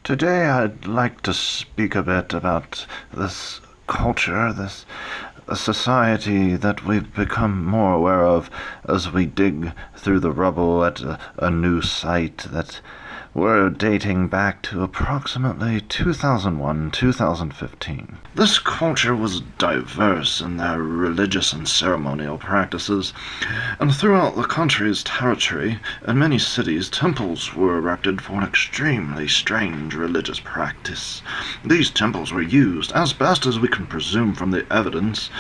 Today I'd like to speak a bit about this culture, this society that we've become more aware of as we dig through the rubble at a new site that we're dating back to approximately 2001-2015. This culture was diverse in their religious and ceremonial practices, and throughout the country's territory, in many cities, temples were erected for an extremely strange religious practice. These temples were used, as best as we can presume from the evidence,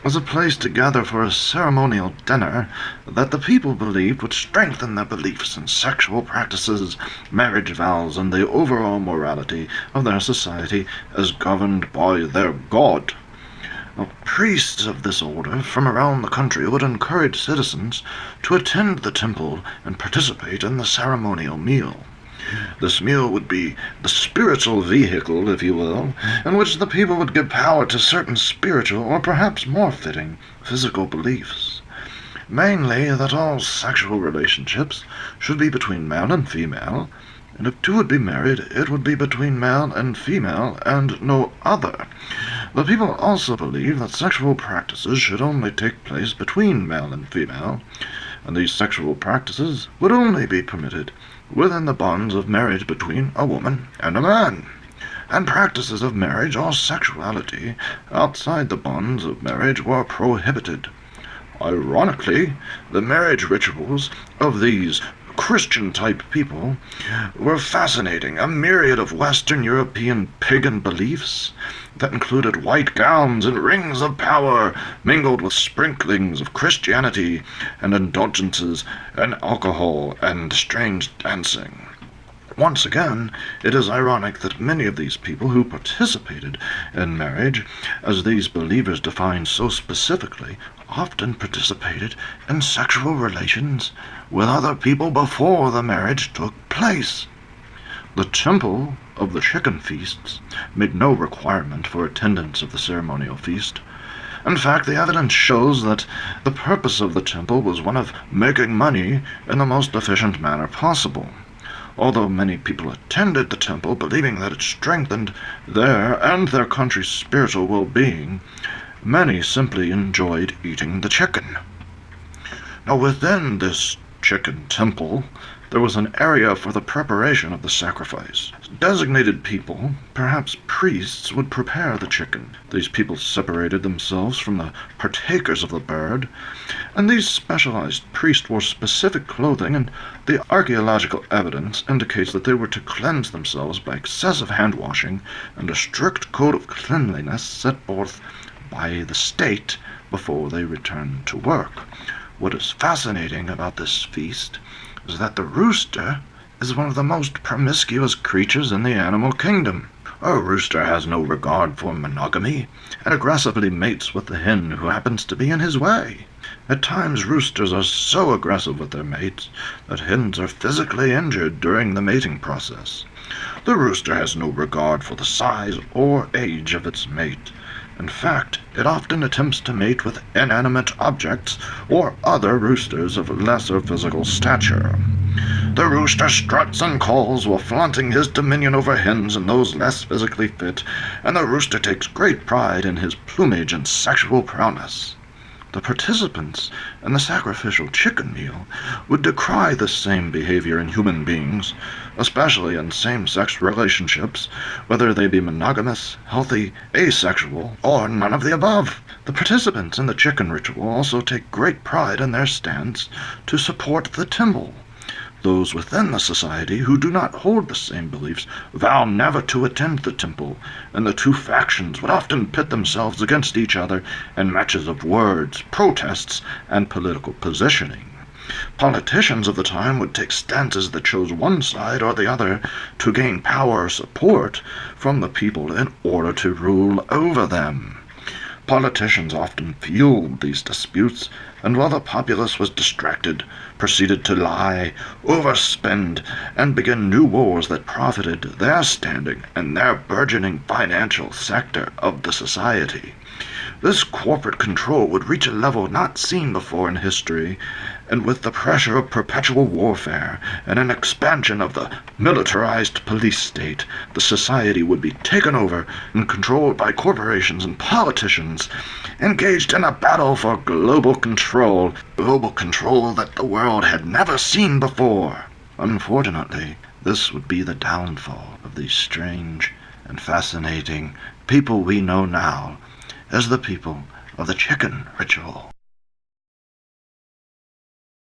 as a place to gather for a ceremonial dinner that the people believed would strengthen their beliefs in sexual practices, marriage vows, and the overall morality of their society as governed by their god. Now, priests of this order from around the country would encourage citizens to attend the temple and participate in the ceremonial meal. This meal would be the spiritual vehicle, if you will, in which the people would give power to certain spiritual, or perhaps more fitting, physical beliefs. Mainly that all sexual relationships should be between male and female, and if two would be married, it would be between male and female and no other. The people also believe that sexual practices should only take place between male and female, and these sexual practices would only be permitted within the bonds of marriage between a woman and a man, and practices of marriage or sexuality outside the bonds of marriage were prohibited. Ironically, the marriage rituals of these Christian-type people were fascinating, a myriad of Western European pagan beliefs that included white gowns and rings of power mingled with sprinklings of Christianity and indulgences and alcohol and strange dancing. Once again, it is ironic that many of these people who participated in marriage, as these believers defined so specifically, often participated in sexual relations with other people before the marriage took place. The temple of the chicken feasts made no requirement for attendance of the ceremonial feast. In fact, the evidence shows that the purpose of the temple was one of making money in the most efficient manner possible. Although many people attended the temple believing that it strengthened their and their country's spiritual well-being, many simply enjoyed eating the chicken. Now, within this chicken temple, there was an area for the preparation of the sacrifice. Designated people, perhaps priests, would prepare the chicken. These people separated themselves from the partakers of the bird, and these specialized priests wore specific clothing, and the archaeological evidence indicates that they were to cleanse themselves by excessive hand-washing and a strict code of cleanliness set forth by the state before they returned to work. What is fascinating about this feast is that the rooster is one of the most promiscuous creatures in the animal kingdom. A rooster has no regard for monogamy and aggressively mates with the hen who happens to be in his way. At times, roosters are so aggressive with their mates that hens are physically injured during the mating process. The rooster has no regard for the size or age of its mate. In fact, it often attempts to mate with inanimate objects or other roosters of lesser physical stature. The rooster struts and calls while flaunting his dominion over hens and those less physically fit, and the rooster takes great pride in his plumage and sexual prowess. The participants in the sacrificial chicken meal would decry this same behavior in human beings, especially in same-sex relationships, whether they be monogamous, healthy, asexual, or none of the above. The participants in the chicken ritual also take great pride in their stance to support the temple. Those within the society who do not hold the same beliefs vow never to attend the temple, and the two factions would often pit themselves against each other in matches of words, protests, and political positioning. Politicians of the time would take stances that chose one side or the other to gain power or support from the people in order to rule over them. Politicians often fueled these disputes, and while the populace was distracted, proceeded to lie, overspend, and begin new wars that profited their standing and their burgeoning financial sector of the society. This corporate control would reach a level not seen before in history, and with the pressure of perpetual warfare and an expansion of the militarized police state, the society would be taken over and controlled by corporations and politicians, engaged in a battle for global control that the world had never seen before. Unfortunately, this would be the downfall of these strange and fascinating people we know now as the people of the chicken ritual.